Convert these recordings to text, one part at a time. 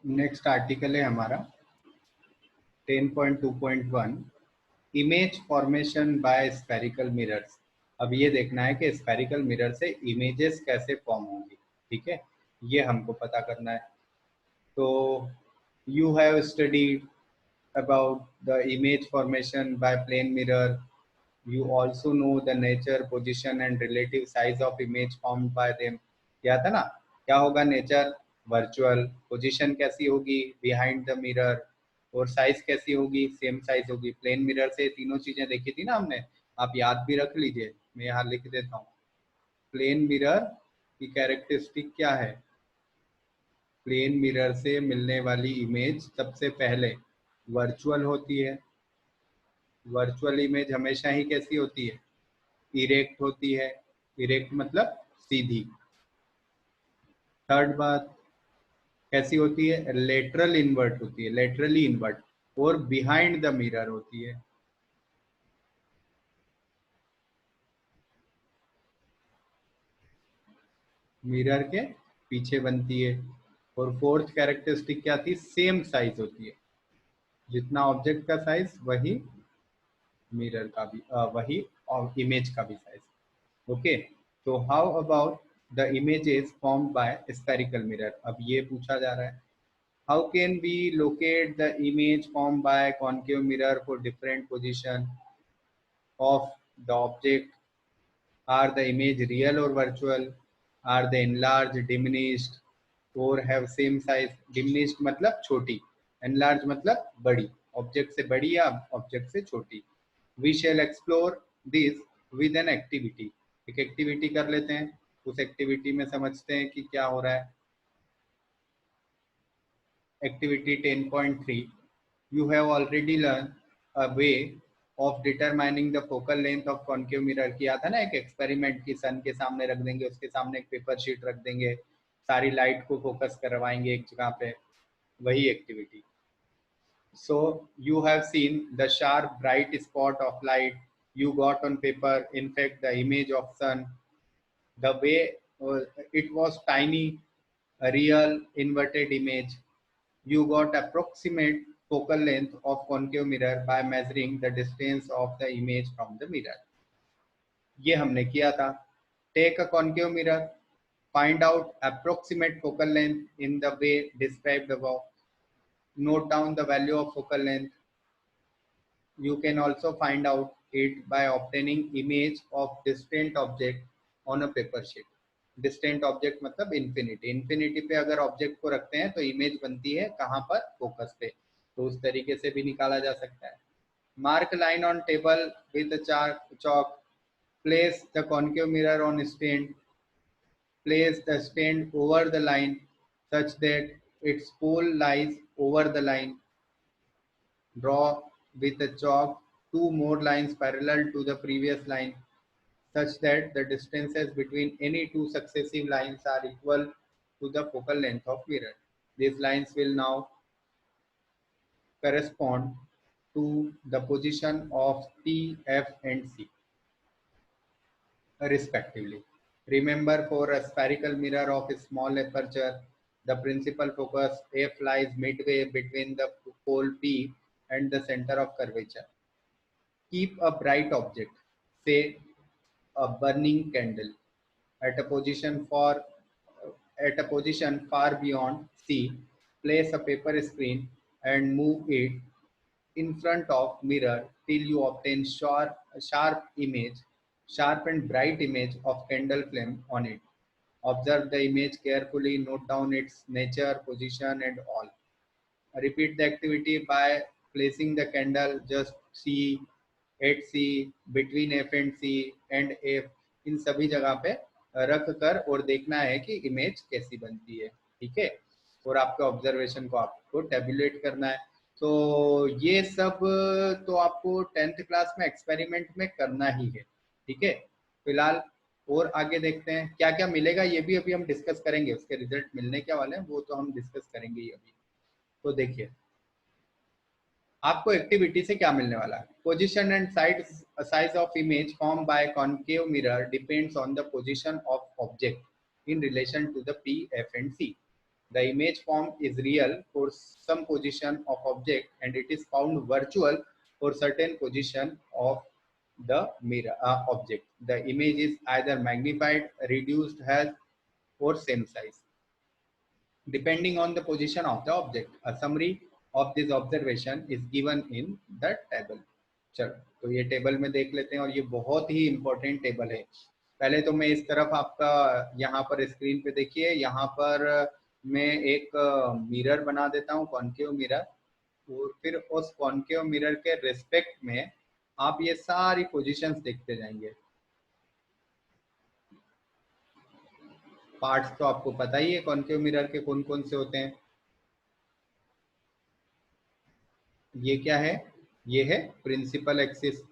Next article है हमारा 10.2.1 image formation by spherical mirrors. अब ये देखना है कि स्फेरिकल मिरर से इमेजेस कैसे फॉर्म होंगी। ठीक है, ये हमको पता करना है। तो you have studied about the image formation by plane mirror. You also know the nature, position and relative size of image formed by them. क्या था ना, क्या होगा नेचर वर्चुअल, पोजीशन कैसी होगी बिहाइंड द मिरर, और साइज कैसी होगी सेम साइज होगी। प्लेन मिरर से तीनों चीजें देखी थी ना हमने, आप याद भी रख लीजिए, मैं यहाँ लिख देता हूँ। प्लेन मिरर की कैरेक्टरिस्टिक क्या है? प्लेन मिरर से मिलने वाली इमेज सबसे पहले वर्चुअल होती है। वर्चुअल इमेज हमेशा ही कैसी होती है? इरेक्ट होती है। इरेक्ट मतलब सीधी। थर्ड बात कैसी होती है? लेटरल इन्वर्ट होती है, लेटरली इन्वर्ट, और बिहाइंड द मिरर होती है। मिरर के पीछे बनती है। और फोर्थ कैरेक्टरिस्टिक क्या थी? सेम साइज होती है। जितना ऑब्जेक्ट का साइज वही मिरर का भी वही और इमेज का भी साइज। ओके, तो how about the images formed by spherical mirror. अब ये पूछा जा रहा है, how can we locate the image formed by concave mirror for different position of the object? Are the image real or virtual? Are they enlarged, diminished, or have same size? Diminished मतलब छोटी, enlarged मतलब बड़ी, object से बड़ी या object से छोटी। We shall explore this with an activity. एक एक्टिविटी कर लेते हैं, उस एक्टिविटी में समझते हैं कि क्या हो रहा है। Activity 10.3, you have already learned a way of determining the focal length of concave mirror। किया था ना एक एक्सपेरिमेंट की सन के सामने रख देंगे, उसके सामने एक पेपर शीट रख देंगे, सारी लाइट को फोकस करवाएंगे एक जगह पे, वही activity. So you have seen the sharp bright spot of light you got on paper, in fact the image of sun, the way it was tiny, a real inverted image. You got approximate focal length of concave mirror by measuring the distance of the image from the mirror. ये हमने किया था। Take a concave mirror, find out approximate focal length in the way described above. Note down the value of focal length. You can also find out it by obtaining image of distant object on a paper sheet. Distant object मतलब infinity, infinity पे अगर object को रखते हैं तो image बनती है कहाँ पर? फोकस पे। तो उस तरीके से भी निकाला जा सकता है। Mark line on table with chalk, place the concave mirror on stand, place the stand over the line such that its pole lies over the line. Draw with the chalk two more lines parallel to the previous line such that the distances between any two successive lines are equal to the focal length of mirror. These lines will now correspond to the position of P, F and C respectively. Remember, for a spherical mirror of a small aperture, the principal focus F lies midway between the pole P and the center of curvature. Keep a bright object, say a burning candle, at a position far beyond C. Place a paper screen and move it in front of mirror till you obtain sharp and bright image of candle flame on it. Observe the image carefully, note down its nature, position and all. Repeat the activity by placing the candle just C, at C, between F and C and F, इन सभी जगह पे रख कर और देखना है कि image कैसी बनती है। ठीक है, और आपके ऑब्जर्वेशन को आपको टेबुलेट करना है। तो ये सब तो आपको 10th क्लास में एक्सपेरिमेंट में करना ही है। ठीक है, फिलहाल और आगे देखते हैं क्या क्या मिलेगा, ये भी अभी हम डिस्कस करेंगे। उसके रिजल्ट मिलने क्या वाले हैं वो तो हम डिस्कस करेंगे ही अभी। तो देखिए आपको एक्टिविटी से क्या मिलने वाला है। Position and size of image form by concave mirror depends on the position of object in relation to the P, F and C. The image formed is real for some position of object and it is found virtual for certain position of the mirror object. The image is either magnified, reduced, has or same size depending on the position of the object. A summary of this observation is given in the table. चलो तो ये table में देख लेते हैं और ये बहुत ही इंपॉर्टेंट टेबल है। पहले तो मैं इस तरफ आपका यहाँ पर स्क्रीन पे देखिए, यहाँ पर मैं एक मिरर बना देता हूँ, कॉन्केव मिरर, और फिर उस कॉन्केव मिरर के रिस्पेक्ट में आप ये सारी पोजीशंस देखते जाएंगे। पार्ट्स तो आपको पता ही है कॉन्केव मिरर के कौन कौन से होते हैं। ये क्या है? ये है प्रिंसिपल एक्सिस।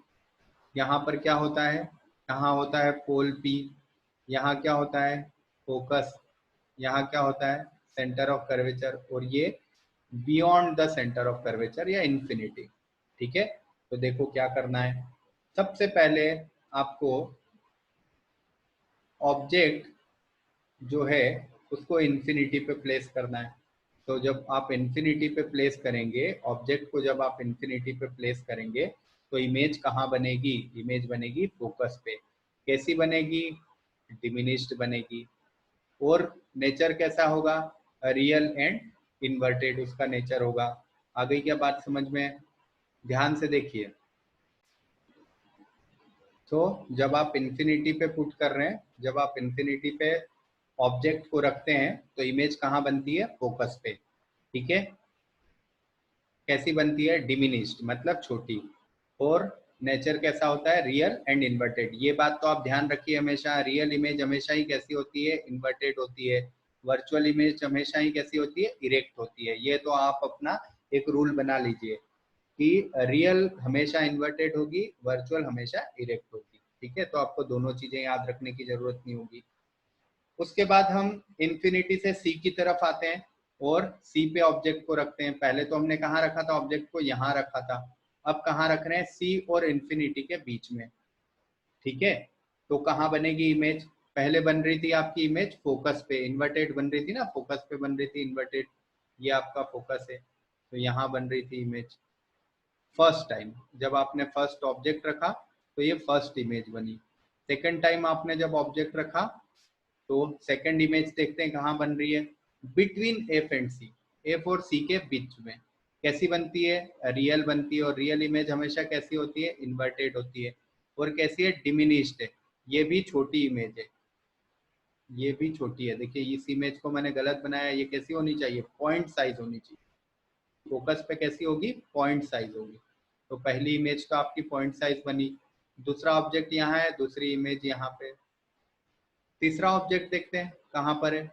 यहाँ पर क्या होता है? यहाँ होता है पोल पी, यहाँ क्या होता है? फोकस, यहाँ क्या होता है? सेंटर ऑफ कर्वेचर, और ये beyond the centre of curvature या इंफिनिटी। ठीक है, तो देखो क्या करना है। सबसे पहले आपको ऑब्जेक्ट जो है उसको इंफिनिटी पे प्लेस करना है। तो जब आप इंफिनिटी पे प्लेस करेंगे ऑब्जेक्ट को, जब आप इंफिनिटी पे प्लेस करेंगे तो इमेज कहाँ बनेगी? इमेज बनेगी फोकस पे। कैसी बनेगी? डिमिनिश्ड बनेगी। और नेचर कैसा होगा? रियल एंड इन्वर्टेड उसका नेचर होगा। आ गई क्या बात समझ में? ध्यान से देखिए। तो जब आप इंफिनिटी पे पुट कर रहे हैं, जब आप इंफिनिटी पे ऑब्जेक्ट को रखते हैं तो इमेज कहाँ बनती है? फोकस पे। ठीक है, कैसी बनती है? डिमिनिश्ड मतलब छोटी। और नेचर कैसा होता है? Real and inverted. ये बात तो आप ध्यान रखिए हमेशा, रियल इमेज हमेशा ही कैसी होती है? इन्वर्टेड होती है। वर्चुअल इमेज हमेशा ही कैसी होती है? इरेक्ट होती है। ये तो आप अपना एक रूल बना लीजिए कि रियल हमेशा इन्वर्टेड होगी, वर्चुअल हमेशा इरेक्ट होगी। ठीक है, तो आपको दोनों चीजें याद रखने की जरूरत नहीं होगी। उसके बाद हम इंफिनिटी से सी की तरफ आते हैं और सी पे ऑब्जेक्ट को रखते हैं। पहले तो हमने कहाँ रखा था ऑब्जेक्ट को? यहाँ रखा था। अब कहाँ रख रहे हैं? सी और इंफिनिटी के बीच में। ठीक है, तो कहाँ बनेगी इमेज? पहले बन रही थी आपकी इमेज फोकस पे, इन्वर्टेड बन रही थी ना, फोकस पे बन रही थी इन्वर्टेड। ये आपका फोकस है, तो यहाँ बन रही थी इमेज। फर्स्ट टाइम जब आपने फर्स्ट ऑब्जेक्ट रखा तो ये फर्स्ट इमेज बनी। सेकंड टाइम आपने जब ऑब्जेक्ट रखा तो सेकंड इमेज देखते हैं कहाँ बन रही है? Between F and C, F और सी के बीच में। कैसी बनती है? रियल बनती है। और रियल इमेज हमेशा कैसी होती है? इन्वर्टेड होती है। और कैसी है? डिमिनिश्ड है। ये भी छोटी इमेज है, ये भी छोटी है। देखिए इस इमेज को मैंने गलत बनाया, ये कैसी होनी चाहिए? पॉइंट साइज होनी चाहिए। फोकस पे कैसी होगी? पॉइंट साइज होगी। तो पहली इमेज तो आपकी पॉइंट साइज बनी। दूसरा ऑब्जेक्ट यहाँ है, दूसरी इमेज यहाँ पे। तीसरा ऑब्जेक्ट देखते हैं कहाँ पर है।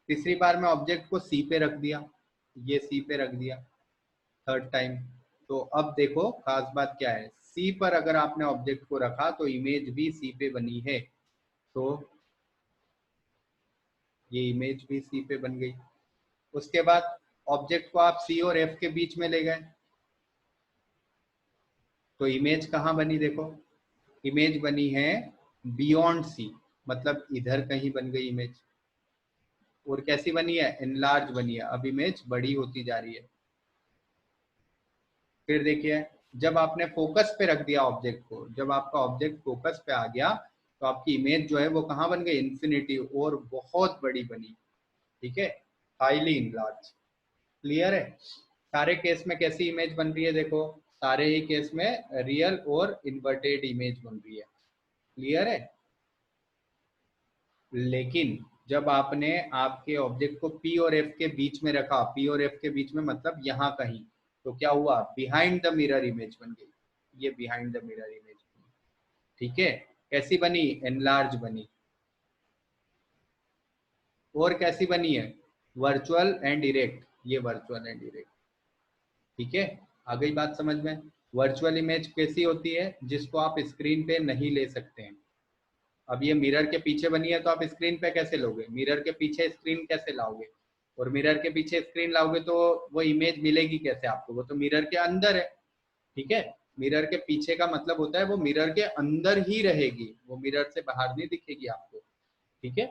तीसरी बार मैं ऑब्जेक्ट को सी पे रख दिया, ये सी पे रख दिया थर्ड टाइम। तो अब देखो खास बात क्या है, सी पर अगर आपने ऑब्जेक्ट को रखा तो इमेज भी सी पे बनी है। तो ये इमेज भी सी पे बन गई। उसके बाद ऑब्जेक्ट को आप सी और एफ के बीच में ले गए तो इमेज कहाँ बनी? देखो इमेज बनी है बियॉन्ड सी, मतलब इधर कहीं बन गई इमेज। और कैसी बनी है? एनलार्ज बनी है। अब इमेज बड़ी होती जा रही है। फिर देखिए जब आपने फोकस पे रख दिया ऑब्जेक्ट को, जब आपका ऑब्जेक्ट फोकस पे आ गया तो आपकी इमेज जो है वो कहाँ बन गई? इन्फिनिटी, और बहुत बड़ी बनी। ठीक है, हाईली इनलार्ज। क्लियर है? सारे केस में कैसी इमेज बन रही है? देखो सारे ही केस में रियल और इन्वर्टेड इमेज बन रही है। क्लियर है? लेकिन जब आपने आपके ऑब्जेक्ट को पी और एफ के बीच में रखा, पी और एफ के बीच में मतलब यहाँ कहीं, तो क्या हुआ? बिहाइंड द मिरर इमेज बन गई। ये बिहाइंड द मिरर इमेज बनी। ठीक है, कैसी बनी? एनलार्ज बनी। और कैसी बनी है? Virtual and erect. ये वर्चुअल एंड इरेक्ट। ठीक है, आ गई बात समझ में? वर्चुअल इमेज कैसी होती है? जिसको आप स्क्रीन पे नहीं ले सकते हैं। अब ये मिरर के पीछे बनी है तो आप स्क्रीन पे कैसे लोगे? मिरर के पीछे स्क्रीन कैसे लाओगे? और मिरर के पीछे स्क्रीन लाओगे तो वो इमेज मिलेगी कैसे आपको? वो तो मिरर के अंदर है। ठीक है, मिरर के पीछे का मतलब होता है वो मिरर के अंदर ही रहेगी, वो मिरर से बाहर नहीं दिखेगी आपको। ठीक है,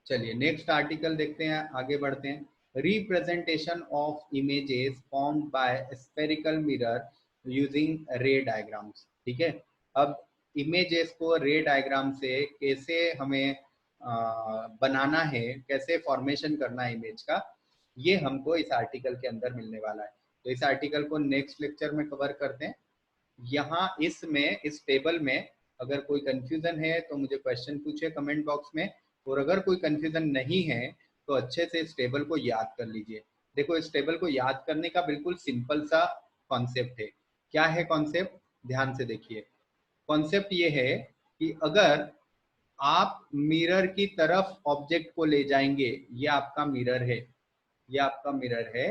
चलिए नेक्स्ट आर्टिकल देखते हैं, आगे बढ़ते हैं। Representation of images formed by spherical mirror using रे डायग्राम्स। ठीक है, अब इमेजेस को रे डायग्राम से कैसे हमें बनाना है, कैसे फॉर्मेशन करना है इमेज का, ये हमको इस आर्टिकल के अंदर मिलने वाला है। तो इस आर्टिकल को नेक्स्ट लेक्चर में कवर करते हैं। यहाँ इसमें इस टेबल में अगर कोई कंफ्यूजन है तो मुझे क्वेश्चन पूछे कमेंट बॉक्स में, और अगर कोई कंफ्यूजन नहीं है तो अच्छे से इस टेबल को याद कर लीजिए। देखो इस टेबल को याद करने का बिल्कुल सिंपल सा कॉन्सेप्ट है। क्या है कॉन्सेप्ट, ध्यान से देखिए। कॉन्सेप्ट ये है कि अगर आप मिरर की तरफ ऑब्जेक्ट को ले जाएंगे, ये आपका मिरर है, ये आपका मिरर है,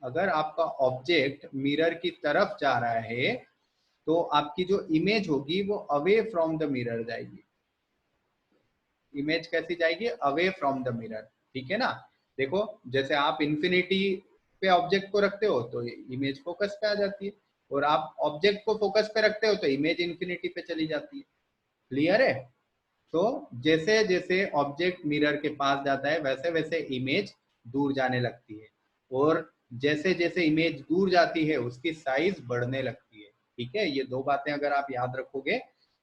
अगर आपका ऑब्जेक्ट मिरर की तरफ जा रहा है तो आपकी जो इमेज होगी वो अवे फ्रॉम द मिरर जाएगी। इमेज कैसी जाएगी, अवे फ्रॉम द मिरर। ठीक है ना, देखो जैसे आप इंफिनिटी पे ऑब्जेक्ट को रखते हो तो इमेज फोकस पे आ जाती है, और आप ऑब्जेक्ट को फोकस पे रखते हो तो इमेज इंफिनिटी पे चली जाती है। क्लियर है? तो जैसे जैसे ऑब्जेक्ट मिरर के पास जाता है वैसे वैसे इमेज दूर जाने लगती है, और जैसे जैसे इमेज दूर जाती है उसकी साइज बढ़ने लगती है। ठीक है, ये दो बातें अगर आप याद रखोगे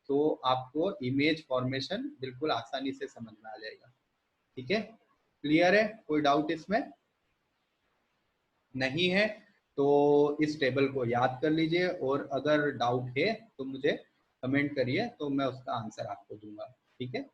तो आपको इमेज फॉर्मेशन बिल्कुल आसानी से समझ में आ जाएगा। ठीक है, क्लियर है? कोई डाउट इसमें नहीं है तो इस टेबल को याद कर लीजिए, और अगर डाउट है तो मुझे कमेंट करिए तो मैं उसका आंसर आपको दूंगा। ठीक है।